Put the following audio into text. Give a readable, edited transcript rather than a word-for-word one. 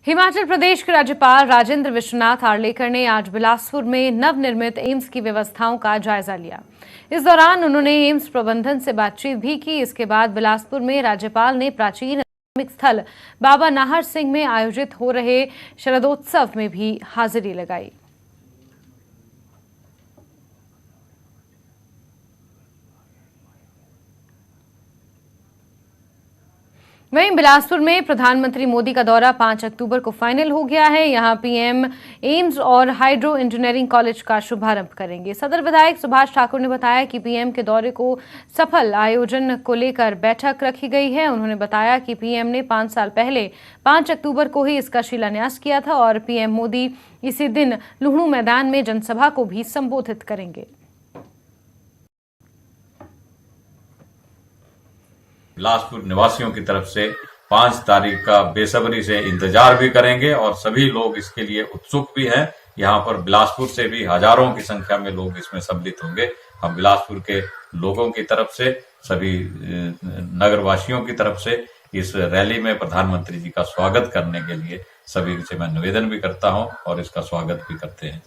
हिमाचल प्रदेश के राज्यपाल राजेंद्र विश्वनाथ आर्लेकर ने आज बिलासपुर में नवनिर्मित एम्स की व्यवस्थाओं का जायजा लिया। इस दौरान उन्होंने एम्स प्रबंधन से बातचीत भी की। इसके बाद बिलासपुर में राज्यपाल ने प्राचीन धार्मिक स्थल बाबा नाहर सिंह में आयोजित हो रहे शरदोत्सव में भी हाजिरी लगाई। वहीं बिलासपुर में प्रधानमंत्री मोदी का दौरा 5 अक्टूबर को फाइनल हो गया है। यहां पीएम एम्स और हाइड्रो इंजीनियरिंग कॉलेज का शुभारंभ करेंगे। सदर विधायक सुभाष ठाकुर ने बताया कि पीएम के दौरे को सफल आयोजन को लेकर बैठक रखी गई है। उन्होंने बताया कि पीएम ने 5 साल पहले 5 अक्टूबर को ही इसका शिलान्यास किया था और पीएम मोदी इसी दिन लुहणू मैदान में जनसभा को भी संबोधित करेंगे। बिलासपुर निवासियों की तरफ से 5 तारीख का बेसब्री से इंतजार भी करेंगे और सभी लोग इसके लिए उत्सुक भी हैं। यहाँ पर बिलासपुर से भी हजारों की संख्या में लोग इसमें सम्मिलित होंगे। हम बिलासपुर के लोगों की तरफ से, सभी नगरवासियों की तरफ से इस रैली में प्रधानमंत्री जी का स्वागत करने के लिए सभी से मैं निवेदन भी करता हूं और इसका स्वागत भी करते हैं।